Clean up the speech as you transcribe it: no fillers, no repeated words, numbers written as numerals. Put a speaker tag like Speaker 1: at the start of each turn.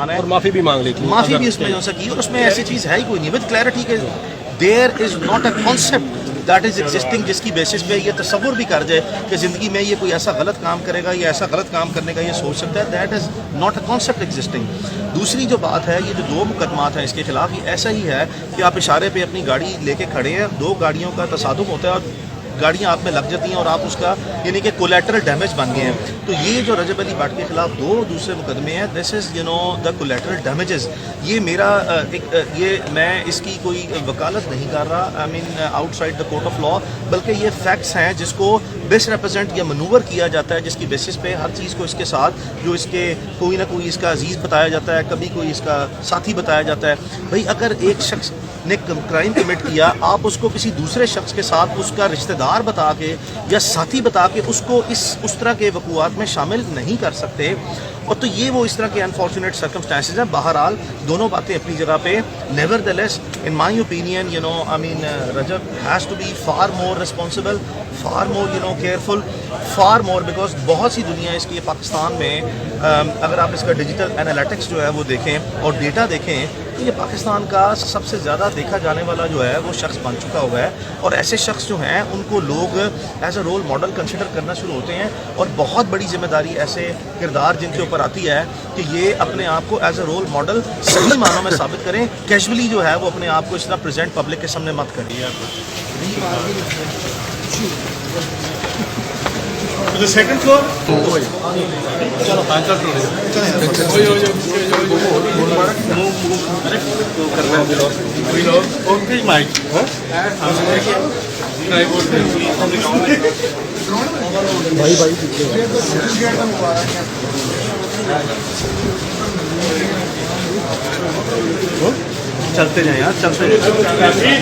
Speaker 1: इंसान है
Speaker 2: और माफ़ी भी मांग लेती है,
Speaker 1: माफ़ी भी उसमें हो सकी और उसमें ऐसी चीज़ है ही कोई नहीं विद क्लैरिटी के there is not a concept that is existing जिसकी बेसिस पे ये तस्वुर भी कर जाए कि ज़िंदगी में ये कोई ऐसा गलत काम करेगा या ऐसा गलत काम करने का ये सोच सकता है that is not a concept existing. दूसरी जो बात है ये जो 2 मुकदमात हैं इसके खिलाफ ये ऐसा ही है कि आप इशारे पे अपनी गाड़ी लेके खड़े हैं, 2 गाड़ियों का तसादुम होता है और गाड़ियाँ आप में लग जाती हैं और आप उसका यानी कि कोलेटरल डैमेज बन गए हैं। तो ये जो रजब अली भट्ट के खिलाफ 2 दूसरे मुकदमे हैं this is you know the collateral damages. ये मेरा ये मैं इसकी कोई वकालत नहीं कर रहा I mean outside the court of law, बल्कि ये फैक्ट्स हैं जिसको मिसरिप्रेजेंट या मनूवर किया जाता है जिसकी बेसिस पे हर चीज़ को इसके साथ जो इसके कोई ना कोई इसका अजीज़ बताया जाता है, कभी कोई इसका साथी बताया जाता है। भाई अगर एक शख्स ने क्राइम कमिट किया आप उसको किसी दूसरे शख्स के साथ उसका रिश्तेदार बता के या साथी बता के उसको उस तरह के वक़ुआत में शामिल नहीं कर सकते। और तो ये वो इस तरह के अनफॉर्चुनेट सर्कमस्टांसेस हैं। बहरहाल दोनों बातें अपनी जगह पे nevertheless in my opinion you know I mean Rajab has to be far more responsible, far more you know careful, far more because बहुत सी दुनिया इसकी पाकिस्तान में अगर आप इसका डिजिटल एनालिटिक्स जो है वो देखें और डेटा देखें तो ये पाकिस्तान का सबसे ज़्यादा देखा जाने वाला जो है वो शख्स बन चुका हुआ है। और ऐसे शख्स जो हैं उनको लोग as a role model consider करना शुरू होते हैं और बहुत बड़ी जिम्मेदारी ऐसे किरदार जिनके ऊपर आती है कि ये अपने आप को एज अ रोल मॉडल सही मानों में साबित करें, कैजुअली जो है वो अपने आप को इस तरह प्रेजेंट पब्लिक के सामने मत करें।
Speaker 3: The second floor?
Speaker 2: चलो
Speaker 3: Okay, Mike.
Speaker 1: चलते जाएं यार, चलते जाएं।